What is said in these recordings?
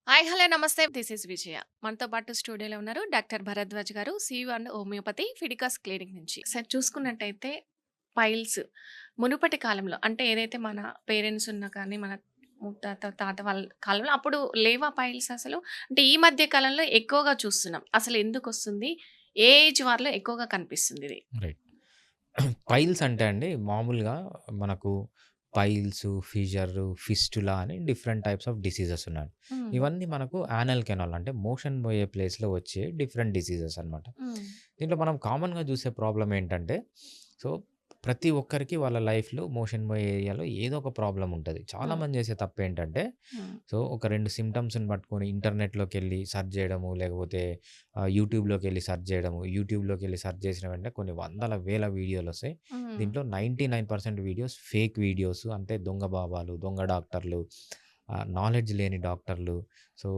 Hi! Hello! నమస్తే. This is విజయ. మనతో పాటు స్టూడియోలో ఉన్నారు డాక్టర్ భరద్వాజ్ గారు. సీయూ అండ్ హోమియోపతి ఫిడికాస్ క్లినిక్ నుంచి. సార్ చూసుకున్నట్టయితే పైల్స్ మునుపటి కాలంలో అంటే ఏదైతే మన పేరెంట్స్ ఉన్నా కానీ, మన ముత్తాత, తాత వాళ్ళ కాలంలో అప్పుడు లేవా పైల్స్ అసలు? అంటే ఈ మధ్య కాలంలో ఎక్కువగా చూస్తున్నాం. అసలు ఎందుకొస్తుంది? ఏ ఏజ్ వారిలో ఎక్కువగా కనిపిస్తుందిది? రైట్. పైల్స్ అంటే అండి మామూలుగా మనకు పైల్స్, ఫిషర్, ఫిస్టులా అని డిఫరెంట్ టైప్స్ ఆఫ్ డిసీజెస్ ఉన్నాయి. హ్మ్. ఇవన్నీ మనకు యానల్ కెనాల్ అంటే మోషన్ పోయే ప్లేస్‌లో వచ్చే డిఫరెంట్ డిసీజెస్ అన్నమాట. హ్మ్. దీంట్లో మనం కామన్‌గా చూసే ప్రాబ్లమ్ ఏంటంటే, సో, ప్రతి ఒక్కరికి వాళ్ళ లైఫ్‌లో మోషన్ పోయే ఏరియాలో ఏదో ఒక ప్రాబ్లమ్ ఉంటది. హ్మ్. చాలామంది చేసే తప్పేంటంటే, హ్మ్. సో, ఒక 2 సింప్టమ్స్‌ని పట్టుకొని ఇంటర్నెట్‌లోకెళ్ళి సెర్చ్ చేయడము, లేకపోతే యూట్యూబ్‌లోకెళ్ళి సెర్చ్ చేయడము. యూట్యూబ్‌లోకెళ్ళి సెర్చ్ చేసిన వెంటనే కొన్ని వందల, వేల వీడియోలొస్తాయి. హ్మ్. దీంట్లో 99% వీడియోస్ ఫేక్ వీడియోస్. అంటే దొంగ బాబాలు, దొంగ డాక్టర్లు, నాలెడ్జ్ లేని డాక్టర్లు, సో,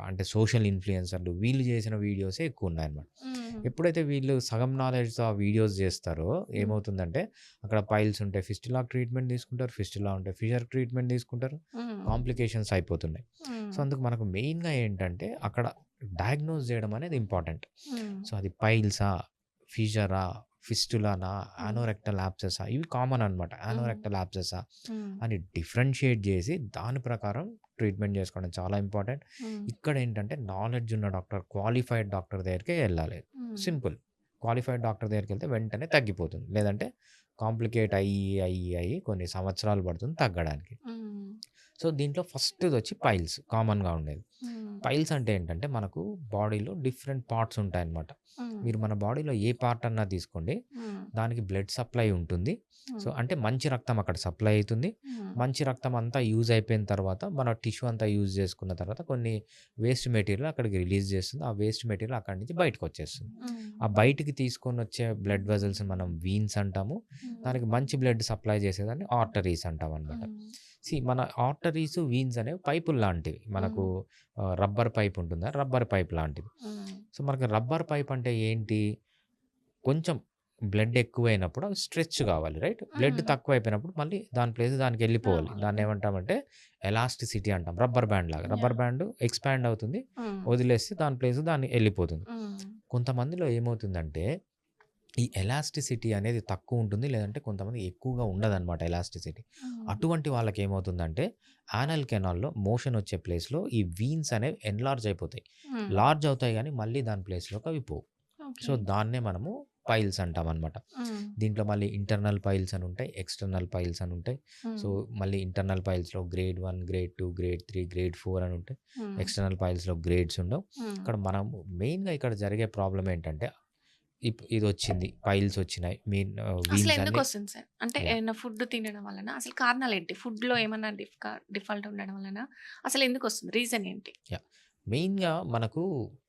అంటే సోషల్ ఇన్‌ఫ్లుయెన్సర్‌లు వీళ్ళు చేసిన వీడియోసే ఎక్కువున్నాయన్నమాట. హ్మ్. ఎప్పుడైతే వీళ్ళు సగం నాలెడ్జ్‌తో ఆ వీడియోస్ చేస్తారో హ్మ్. ఏమవుతుందంటే, అక్కడ పైల్స్ ఉంటే ఫిస్టులాకి ట్రీట్మెంట్ తీసుకుంటారు. ఫిస్టులా ఉంటే ఫిషర్ ట్రీట్మెంట్ తీసుకుంటారు. హ్మ్. కాంప్లికేషన్స్ అయిపోతున్నాయి. సో, హ్మ్. అందుకు మనకు మెయిన్‌గా ఏంటంటే, అక్కడ డయాగ్నోస్ చేయడం అనేది ఇంపార్టెంట్. హ్మ్. సో, అది పైల్సా? ఫిషరా? ఫిస్టులానా? హ్మ్. యానోరెక్టల్ యాబ్సెసా? ఇవి కామన్ అనమాట. హ్మ్. యానోరెక్టల్ యాబ్సెసా? హ్మ్. అని డిఫరెన్షియేట్ జేసి, దాని ప్రకారం ట్రీట్మెంట్ జేసుకోవడం చాలా ఇంపార్టెంట్. హ్మ్. ఇక్కడేంటంటే, నాలెడ్జ్ ఉన్న డాక్టర్, క్వాలిఫైడ్ డాక్టర్ దగ్గరికే యెళ్ళాలి. హ్మ్. సింపుల్. క్వాలిఫైడ్ డాక్టర్ దగ్గరికెళ్తే వెంటనే తగ్గిపోతుంది. లేదంటే కాంప్లికేట్ అయ్యి కొన్ని సంవత్సరాలు పడుతుంది తగ్గడానికి. హ్మ్. సో, దీంట్లో ఫస్ట్‌దొచ్చి పైల్స్ కామన్‌గా ఉండేది. హ్మ్. పైల్స్ అంటే ఏంటంటే, మనకు బాడీలో డిఫరెంట్ పార్ట్స్ ఉంటాయన్నమాట. హ్మ్. మీరు మన బాడీలో ఏ పార్ట్ అన్నా తీసుకోండి, హ్మ్. దానికి బ్లడ్ సప్లై ఉంటుంది. సో, హ్మ్. అంటే మంచి రక్తం అక్కడ సప్లై అయితుంది. హ్మ్. మంచి రక్తం అంతా యూజ్ అయిపోయిన తర్వాత, మన టిష్యూ అంతా యూజ్ చేసుకున్న తర్వాత కొన్ని వేస్ట్ మెటీరియల్ అక్కడికి రిలీజ్ చేస్తుంది. ఆ వేస్ట్ మెటీరియల్ అక్కడి నుంచి బయటకొచ్చేస్తుంది. హ్మ్. ఆ బయటికి తీసుకొనొచ్చే బ్లడ్ వెసల్స్ మనం వీన్స్ అంటాము. హ్మ్. దానికి మంచి బ్లడ్ సప్లై చేసేదాన్ని ఆర్టరీస్ అంటామనమాట. హ్మ్. మన ఆర్టరీస్, వీన్స్ అనేవి పైపుల్లాంటివి. మనకు హ్మ్. రబ్బర్ పైప్ ఉంటుందా? రబ్బర్ పైప్ లాంటిది. హ్మ్. సో, మనకు రబ్బర్ పైప్ అంటే ఏంటి? కొంచెం బ్లడ్ ఎక్కువైనప్పుడు అవి స్ట్రెచ్ కావాలి. రైట్? బ్లడ్ హ్మ్. తక్కువైపోయినప్పుడు మళ్ళీ దాని ప్లేస్ దానికెళ్ళిపోవాలి. రావాలి. దాన్నేమంటామంటే ఎలాస్టిసిటీ అంటాం. రబ్బర్ బ్యాండ్ లాగా. Rubber yeah! బ్యాండ్ ఎక్స్‌పాండ్ అవుతుంది. హ్మ్. వదిలేస్తే దాని ప్లేస్ దాన్ని ఎళ్ళిపోతుంది. హ్మ్. కొంతమందిలో ఏమవుతుందంటే ఈ ఎలాస్టిసిటీ అనేది తక్కువుంటుంది. లేదంటే కొంతమందికి ఎక్కువగా ఉండదనమాట ఎలాస్టిసిటీ. హ్మ్. అటువంటి వాళ్ళకేమవుతుందంటే యానల్ కెనాల్‌లో మోషన్ వచ్చే ప్లేస్‌లో ఈ వీన్స్ అనేవి ఎన్‌లార్జ్ అయిపోతాయి. హ్మ్. లార్జ్ అవుతాయి గానీ మళ్ళీ దాని ప్లేస్‌లోకి అవి పోవు. So, okay. దాన్నే మనము పైల్స్ అంటామనమాట. హ్మ్. దీంట్లో మళ్ళీ ఇంటర్నల్ పైల్స్ అని ఉంటాయి. ఎక్స్‌టర్నల్ పైల్స్ అని ఉంటాయి. So, hmm. మళ్ళీ ఇంటర్నల్ పైల్స్‌లో గ్రేడ్ 1, గ్రేడ్ 2, గ్రేడ్ 3, గ్రేడ్ 4 అని ఉంటాయి. హ్మ్. ఎక్స్‌టర్నల్ పైల్స్‌లో గ్రేడ్స్ ఉండవు. హ్మ్. ఇక్కడ మనం మెయిన్‌గా ఇక్కడ జరిగే ప్రాబ్లమ్ ఏంటంటే ఇదొచ్చింది. పైల్స్ వచ్చినాయి. వీన్స్ అన్నీ అసలెందుకొస్తుంది సార్? అంటే యాహ్! ఏమన్నా ఫుడ్ తినడం వల్లనా? అసలు కారణాలేంటి? ఫుడ్‌లో ఏమన్నా డిఫాల్ట్ ఉండడం వల్లనా? అసలెందుకొస్తుంది? రీజన్ ఏంటి? యాహ్! మెయిన్‌గా మనకు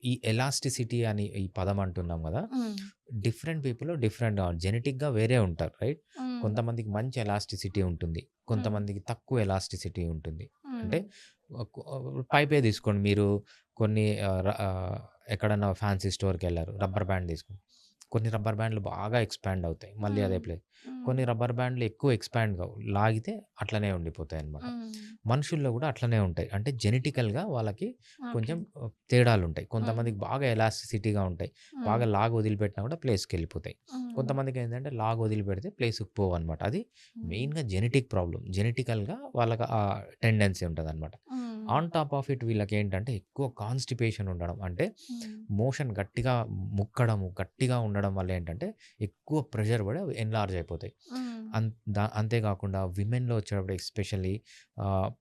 ఈ ఎలాస్టిసిటీ అని ఈ పదం అంటున్నాం గదా! హ్మ్. డిఫరెంట్ పీపుల్ డిఫరెంట్‌గా జెనెటిక్‌గా వేరే ఉంటారు. రైట్? హ్మ్. కొంతమందికి మంచి ఎలాస్టిసిటీ ఉంటుంది. హ్మ్. కొంతమందికి తక్కువ ఎలాస్టిసిటీ ఉంటుంది. హ్మ్. అంటే పైపే తీసుకోండి మీరు కొన్ని ఎక్కడన్నా ఫ్యాన్సీ స్టోర్‌కెళ్లారు. రబ్బర్ బ్యాండ్ తీసుకోండి. కొన్ని రబ్బర్ బ్యాండ్‌లు బాగా ఎక్స్‌పాండ్ అవుతాయి. మళ్ళీ హ్మ్. అదే ప్లేస్. హ్మ్. కొన్ని రబ్బర్ బ్యాండ్‌లు ఎక్కువ ఎక్స్‌పాండ్ కావు. లాగితే అట్లనే ఉండిపోతాయన్నమాట. హ్మ్. మనుషుల్లో గూడా అట్లనే ఉంటాయి. అంటే జెనెటికల్‌గా వాళ్ళకి ఓకే. కొంచెం తేడాలుంటాయి. హ్మ్. కొంతమందికి బాగా ఎలాస్టిసిటీగా ఉంటాయి. హ్మ్. బాగా లాగి వదిలిపెట్టినా కూడా ప్లేస్‌కెళ్ళిపోతాయి. హ్మ్. కొంతమందికేంటంటే లాగి వదిలిపెడితే ప్లేస్‌కి పోవన్నమాట. అది హ్మ్. మెయిన్‌గా జెనెటిక్ ప్రాబ్లమ్. జెనెటికల్‌గా వాళ్ళకి ఆ టెండెన్సీ ఉంటదన్నమాట. హ్మ్. ఆన్ టాప్ ఆఫ్ ఇట్ వీళ్ళకేంటంటే ఎక్కువ కాన్‌స్టిపేషన్ ఉండడం. అంటే హ్మ్. మోషన్ గట్టిగా ముక్కడము, గట్టిగా ఉండడం వల్ల ఏంటంటే ఎక్కువ ప్రెషర్ పడి అవి ఎన్‌లార్జ్ అయిపోతాయి. హ్మ్. అంతే కాకుండా విమెన్‌లో వచ్చేటప్పుడు ఎస్పెషల్లీ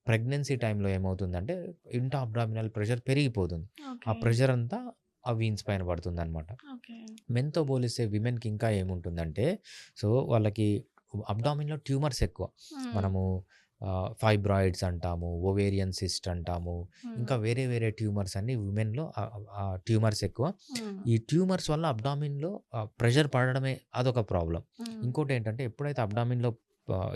ప్రెగ్నెన్సీ టైమ్‌లో ఏమవుతుందంటే ఇంటా అబ్డామినల్ ప్రెషర్ పెరిగిపోతుంది. ఆ ఓకే. ప్రెషర్ అంతా ఆ వీన్స్ పైన పడుతుందనమాట. ఓకే. మెన్‌తో పోలిస్తే విమెన్‌కి ఇంకా ఏముంటుందంటే, సో, వాళ్ళకి అబ్డామిన్‌లో ట్యూమర్స్ ఎక్కువ. హ్మ్. మనము ఫైబ్రాయిడ్స్ అంటాము, ఓవేరియన్ సిస్ట్ అంటాము. హ్మ్. ఇంకా వేరే వేరే ట్యూమర్స్ అన్నీ విమెన్‌లో ట్యూమర్స్ ఎక్కువ. హ్మ్. ఈ ట్యూమర్స్ వల్ల అబ్డామిన్‌లో ప్రెషర్ పడడమే అదొక ప్రాబ్లమ్. హ్మ్. ఇంకోటేంటంటే ఎప్పుడైతే అబ్డామిన్‌లో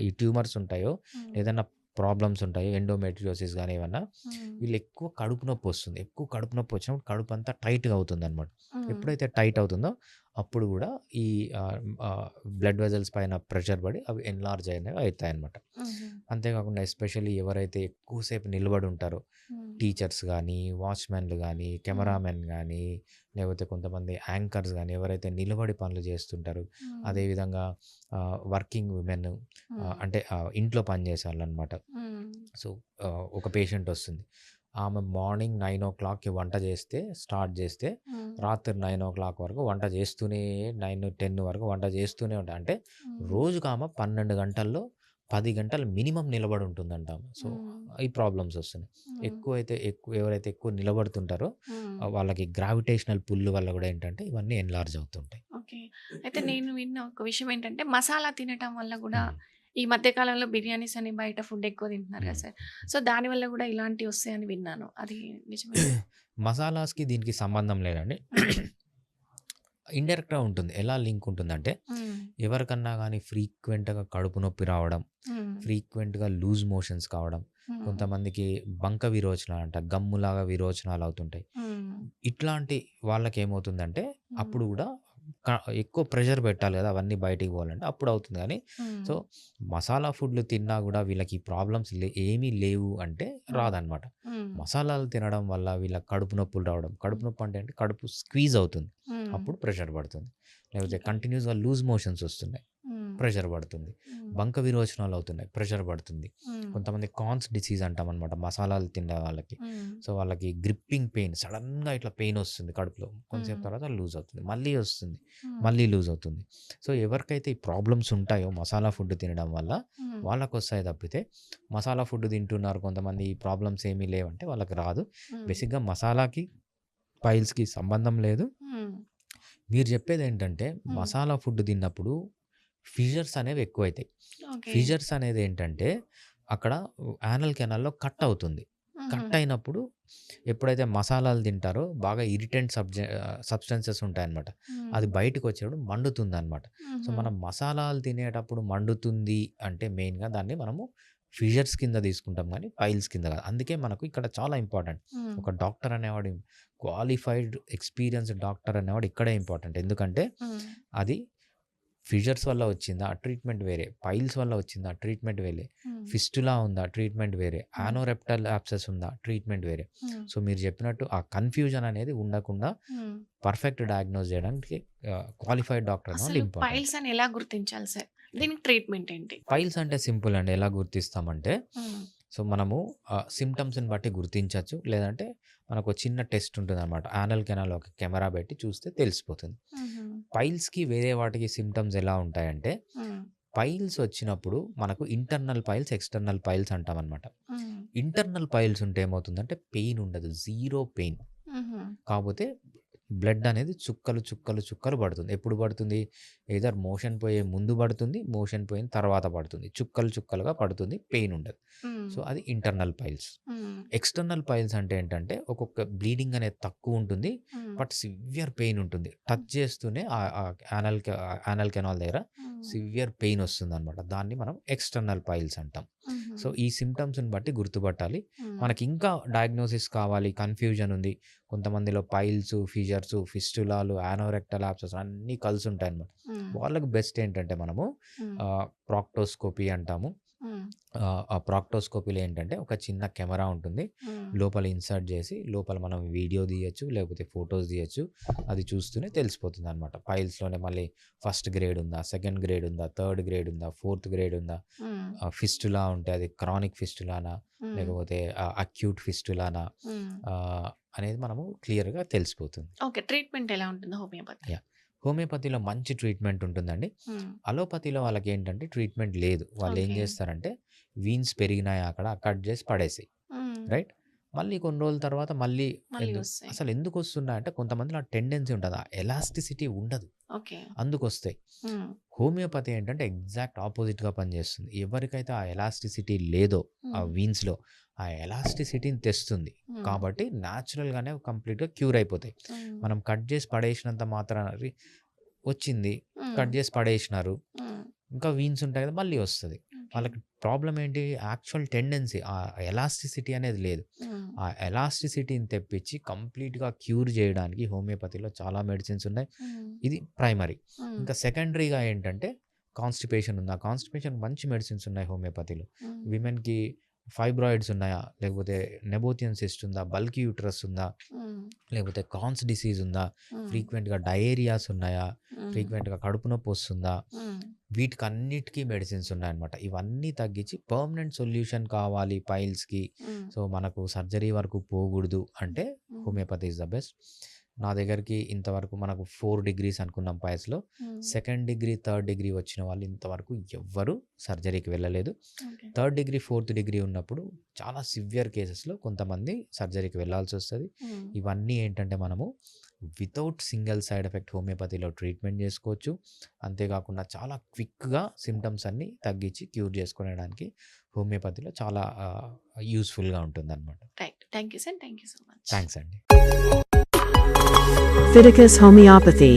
ఈ ట్యూమర్స్ ఉంటాయో, హ్మ్. ఏదన్నా ప్రాబ్లమ్స్ ఉంటాయో ఎండోమెట్రియోసిస్ గాని ఏమన్నా, హ్మ్. వీళ్ళు ఎక్కువ కడుపు నొప్పొస్తుంది. ఎక్కువ కడుపు నొప్పొచ్చినప్పుడు కడుపంతా టైట్‌గా అవుతుందనమాట. హ్మ్. ఎప్పుడైతే టైట్ అవుతుందో అప్పుడు గూడా ఈ బ్లడ్ వెసల్స్ పైన ప్రెషర్ పడి అవి ఎన్‌లార్జ్ అనేవి అయితాయన్నమాట. హుహు. అంతేకాకుండా ఎస్పెషల్లీ ఎవరైతే ఎక్కువ సేపు నిలబడి ఉంటారో హ్మ్. టీచర్స్ గానీ, వాచ్‌మెన్‌లు గానీ, హ్మ్. కెమెరామెన్ గానీ, లేకపోతే కొంతమంది యాంకర్స్ గానీ, ఎవరైతే నిలబడి పనులు చేస్తుంటారో, హ్మ్. అదేవిధంగా వర్కింగ్ విమెన్ హ్మ్. అంటే ఇంట్లో పనిచేసేవాళ్ళనమాట. హ్మ్. సో, ఒక పేషెంట్ వస్తుంది. ఆమె మార్నింగ్ 9:00కి వంట స్టార్ట్ చేస్తే, హ్మ్. రాత్రి 9:00 వరకు వంట చేస్తూనే 9, 10 వరకు వంట చేస్తూనే ఉంటా. అంటే హ్మ్. రోజుకామె 12 గంటల్లో 10 గంటలు మినిమమ్ నిలబడి ఉంటుందంట ఆమె. సో, హ్మ్. ఈ ప్రాబ్లమ్స్ వస్తున్నాయి. హ్మ్. ఎవరైతే ఎక్కువ నిలబడుతుంటారో హ్మ్. వాళ్ళకి గ్రావిటేషనల్ పుల్ వల్ల కూడా ఏంటంటే ఇవన్నీ ఎన్‌లార్జ్ అవుతుంటాయి. ఓకే. అయితే నేను విన్న ఒక విషయం ఏంటంటే, మసాలా తినటం వల్ల గూడా హ్మ్. ఈ మధ్య కాలంలో బిర్యానీస్ అని బయట ఫుడ్ ఎక్కువ తింటున్నారు హ్మ్. కదా సార్. సో, దానివల్ల గూడా ఇలాంటివి వస్తాయని విన్నాను. అది నిజమేనా? మసాలాస్‌కి దీనికి సంబంధం లేదండి. హ్మ్. ఇండైరెక్ట్‌గా ఉంటుంది. ఎలా లింక్ ఉంటుందంటే, హ్మ్. ఎవరికన్నా గానీ ఫ్రీక్వెంట్‌గా కడుపు నొప్పి రావడం, హ్మ్. ఫ్రీక్వెంట్‌గా లూజ్ మోషన్స్ కావడం, హ్మ్. కొంతమందికి బంక విరోచనాలంట, గమ్ములాగా విరోచనాలవుతుంటాయి. హ్మ్. ఇట్లాంటి వాళ్ళకేమవుతుందంటే, హ్మ్. అప్పుడు గూడా క ఎక్కువ ప్రెషర్ పెట్టాలి గదా! అవన్నీ బయటికి పోవాలంటే అప్పుడవుతుంది గానీ, హ్మ్. సో, మసాలా ఫుడ్‌లు తిన్నా గూడా వీళ్ళకి ప్రాబ్లమ్స్ ఏమీ లేవు అంటే హ్మ్. రాదనమాట. హ్మ్. మసాలాలు తినడం వల్ల వీళ్ళకి కడుపు నొప్పులు రావడం. హ్మ్. కడుపు నొప్పి అంటే ఏంటి? కడుపు స్క్వీజ్ అవుతుంది. హ్మ్. అప్పుడు ప్రెషర్ పడుతుంది. లేకపోతే ఓకే. కంటిన్యూస్‌గా లూజ్ మోషన్స్ వస్తున్నాయి. హ్మ్. ప్రెషర్ పడుతుంది. హ్మ్. బంక విరోచనాలు అవుతున్నాయి. ప్రెషర్ పడుతుంది. హ్మ్. కొంతమంది కాన్స్ డిసీజ్ అంటామనమాట మసాలాలు తిన్న వాళ్ళకి. హ్మ్. సో, వాళ్ళకి గ్రిప్పింగ్ పెయిన్ సడెన్‌గా ఇట్లా పెయిన్ వస్తుంది కడుపులో. కొంతసేపు హ్మ్. తర్వాత లూజ్ అవుతుంది. మళ్ళీ వస్తుంది. హ్మ్. మళ్ళీ లూజ్ అవుతుంది. సో, ఎవరికైతే ఈ ప్రాబ్లమ్స్ ఉంటాయో మసాలా ఫుడ్ తినడం వల్ల హ్మ్. వాళ్ళకొస్తాయి తప్పితే, మసాలా ఫుడ్ తింటున్నారు కొంతమంది ఈ ప్రాబ్లమ్స్ ఏమీ లేవంటే వాళ్ళకి రాదు. హ్మ్. బేసిక్‌గా మసాలాకి, పైల్స్‌కి సంబంధం లేదు. హ్మ్. మీరు చెప్పేదేంటంటే హ్మ్. మసాలా ఫుడ్ తిన్నప్పుడు ఫిషర్స్ అనేవి ఎక్కువైతాయి. ఓకే. ఫిషర్స్ అనేదేంటంటే అక్కడ యానల్ కెనాల్‌లో కట్ అవుతుంది. హుహు. కట్ అయినప్పుడు ఎప్పుడైతే మసాలాలు తింటారో బాగా ఇరిటెంట్ సబ్స్టెన్సెస్ ఉంటాయన్నమాట. హ్మ్. అది బయటకొచ్చేప్పుడు మండుతుందన్నమాట. సో, హుహు. మనం మసాలాలు తినేటప్పుడు మండుతుంది అంటే మెయిన్‌గా దాన్ని మనము ఫిషర్స్ కింద తీసుకుంటాం గానీ, పైల్స్ కింద కాదు. అందుకే మనకు ఇక్కడ చాలా ఇంపార్టెంట్. హ్మ్. ఒక డాక్టర్ అనేవాడు క్వాలిఫైడ్ ఎక్స్‌పీరియన్స్‌డ్ డాక్టర్ అనేవాడు ఇక్కడే ఇంపార్టెంట్. ఎందుకంటే హ్మ్. అది ఫిషర్స్ వల్ల వచ్చిందా? ట్రీట్మెంట్ వేరే. పైల్స్ వల్ల వచ్చిందా? ట్రీట్మెంట్ వేరే. హ్మ్. ఫిస్టులా ఉందా? ట్రీట్మెంట్ వేరే. హ్మ్. యానోరెప్టల్ యాబ్సెస్ ఉందా? ట్రీట్మెంట్ వేరే. హ్మ్. సో, మీరు చెప్పినట్టు ఆ కన్‌ఫ్యూజన్ అనేది ఉండకుండా హ్మ్. పర్ఫెక్ట్ డయాగ్నోస్ చేయడానికి క్వాలిఫైడ్ డాక్టర్ అనేవాళ్ళు అసలు ఇంపార్టెంట్. పైల్స్ అని ఎలా గుర్తించాలి సార్? దీనికి ట్రీట్మెంట్ ఏంటి? పైల్స్ అంటే సింపుల్ అండి. ఎలా గుర్తిస్తామంటే, హ్మ్. సో, మనము సింప్టమ్స్‌ని బట్టి గుర్తించొచ్చు. లేదంటే మనకు చిన్న టెస్ట్ ఉంటుందన్నమాట. యానల్ కెనాల్‌లో ఒక కెమెరా పెట్టి చూస్తే తెలిసిపోతుంది. హుహు. పైల్స్‌కి వేరే వాటికి సింప్టమ్స్ ఎలా ఉంటాయంటే, హ్మ్. పైల్స్ వచ్చినప్పుడు మనకు ఇంటర్నల్ పైల్స్, ఎక్స్‌టర్నల్ పైల్స్ అంటామనమాట. హ్మ్. ఇంటర్నల్ పైల్స్ ఉంటే ఏమవుతుందంటే పెయిన్ ఉండదు. Zero pain. హుహు. కాపోతే బ్లడ్ అనేది చుక్కలు, చుక్కలు, చుక్కలు పడుతుంది. ఎప్పుడు పడుతుంది? ఎయిదర్ మోషన్ పోయే ముందు పడుతుంది. మోషన్ పోయిన తర్వాత పడుతుంది. చుక్కలు, చుక్కలుగా పడుతుంది. పెయిన్ ఉండదు. హ్మ్. సో, అది ఇంటర్నల్ పైల్స్. హ్మ్. ఎక్స్‌టర్నల్ పైల్స్ అంటే ఏంటంటే ఒక్కొక్క బ్లీడింగ్ అనేది తక్కువుంటుంది. హ్మ్. బట్ సివియర్ పెయిన్ ఉంటుంది. టచ్ చేస్తూనే యానల్ కెనాల్ దగ్గర హ్మ్. సివియర్ పెయిన్ వస్తుందనమాట. దాన్ని మనం ఎక్స్‌టర్నల్ పైల్స్ అంటాం. హుహు. సో, ఈ సింప్టమ్స్‌ని బట్టి గుర్తుపట్టాలి. హ్మ్. మనకింకా డయాగ్నోసిస్ కావాలి, కన్‌ఫ్యూజన్ ఉంది. కొంతమందిలో పైల్స్, ఫిషర్స్, ఫిస్టులాలు, యానోరెక్టల్ యాబ్సెస్ అన్నీ కలిసుంటాయన్నమాట. హ్మ్. వాళ్ళకి బెస్ట్ ఏంటంటే మనము హ్మ్. ప్రాక్టోస్కోపీ అంటాము. హ్మ్. ఆ ప్రాక్టోస్కోపీలో ఏంటంటే ఒక చిన్న కెమెరా ఉంటుంది. హ్మ్. లోపల ఇన్సర్ట్ చేసి లోపల మనం వీడియో తీయొచ్చు, లేకపోతే ఫోటోస్ తీయొచ్చు. అది చూస్తూనే తెలిసిపోతుందనమాట. పైల్స్‌లోనే మళ్ళీ ఫస్ట్ గ్రేడ్ ఉందా? సెకండ్ గ్రేడ్ ఉందా? థర్డ్ గ్రేడ్ ఉందా? ఫోర్త్ గ్రేడ్ ఉందా? హ్మ్. ఫిస్టులా ఉంటే అది క్రానిక్ ఫిస్టులానా? హ్మ్. లేకపోతే అక్యూట్ ఫిస్టులానా? హ్మ్. అనేది మనము క్లియర్‌గా తెలిసిపోతుంది. ఓకే. ట్రీట్మెంట్ ఎలా ఉంటుంది హోమియోపతిలో? యాహ్! హోమియోపతిలో మంచి ట్రీట్మెంట్ ఉంటుందండి. హ్మ్. అలోపతిలో వాళ్ళకేంటంటే ట్రీట్మెంట్ లేదు. వాళ్ళేం ఓకే. జేస్తారంటే వీన్స్ పెరిగినాయి అక్కడ కట్ జేసి పడేసేయి. హ్మ్. రైట్? మళ్ళీ కొన్ని రోజుల తర్వాత మళ్ళీ మళ్ళీ వస్తాయి. అసలెందుకొస్తున్నాయంటే కొంతమందిలో ఆ టెండెన్సీ ఉంటది. ఆ ఎలాస్టిసిటీ ఉండదు. ఓకే. అందుకొస్తాయి. హ్మ్. హోమియోపతి ఏంటంటే ఎగ్జాక్ట్ ఆపోజిట్‌గా పనిచేస్తుంది. ఎవరికైతే ఆ ఎలాస్టిసిటీ లేదో ఆ హ్మ్. వీన్స్‌లో ఆ ఎలాస్టిసిటీని తెస్తుంది. హ్మ్. కాబట్టి న్యాచురల్‌గానే కంప్లీట్‌గా క్యూర్ అయిపోతాయి. హ్మ్. మనం కట్ జేసి పడేసినంత మాత్రాన వచ్చింది. హ్మ్. కట్ జేసి పడేసినారు. హ్మ్. ఇంకా వీన్స్ ఉంటాయి కదా! మళ్ళీ వస్తది. ఓకే. వాళ్ళకి ప్రాబ్లమ్ ఏంటి? యాక్చువల్ టెండెన్సీ ఎలాస్టిసిటీ అనేది లేదు. హ్మ్. ఆ ఎలాస్టిసిటీని తెప్పించి కంప్లీట్‌గా క్యూర్ చేయడానికి హోమియోపతిలో చాలా మెడిసిన్స్ ఉన్నాయి. హ్మ్. ఇది ప్రైమరీ. హ్మ్. ఇంకా సెకండరీగా ఏంటంటే కాన్‌స్టిపేషన్ ఉంది. ఆ కాన్‌స్టిపేషన్‌కి మంచి మెడిసిన్స్ ఉన్నాయి హోమియోపతిలో. హ్మ్. విమెన్‌కి ఫైబ్రాయిడ్స్ ఉన్నాయా? లేకపోతే నెబోథియన్ సిస్ట్ ఉందా? బల్కీ యూటరస్ ఉందా? హ్మ్. లేకపోతే క్రాన్స్ డిసీజ్ ఉందా? హ్మ్. ఫ్రీక్వెంట్‌గా డయేరియాస్ ఉన్నాయా? హ్మ్. ఫ్రీక్వెంట్‌గా కడుపు నొప్పి వస్తుందా? హ్మ్. వీటికన్నిటికి మెడిసిన్స్ ఉన్నాయన్నమాట. ఇవన్నీ తగ్గించి పర్మనెంట్ సొల్యూషన్ కావాలి పైల్స్‌కి. హ్మ్. సో, మనకు సర్జరీ వరకు పోకూడదు అంటే హ్మ్. Homeopathy is the best. నా దగ్గరికి ఇంతవరకు మనకు 4 డిగ్రీస్ అనుకున్నాం పైల్స్‌లో. హ్మ్. సెకండ్ డిగ్రీ, థర్డ్ డిగ్రీ వచ్చిన వాళ్ళు ఇంతవరకు ఎవ్వరు సర్జరీకి వెళ్ళలేదు. Okay. Third degree, fourth degree ఉన్నప్పుడు చాలా సివియర్ కేసెస్‌లో కొంతమంది సర్జరీకి వెళ్ళాల్సొస్తది. హ్మ్. ఇవన్నీ ఏంటంటే మనము వితౌట్ సింగిల్ సైడ్ ఎఫెక్ట్ హోమియోపతిలో ట్రీట్మెంట్ చేసుకోవచ్చు. అంతేకాకుండా చాలా క్విక్‌గా సింప్టమ్స్ అన్నీ తగ్గించి క్యూర్ చేసుకునేడానికి హోమియోపతిలో చాలా యూజ్‌ఫుల్‌గా ఉంటుందన్నమాట. Right. Thank you sir. Thank you so much. Thanks అండి. Fiticus Homeopathy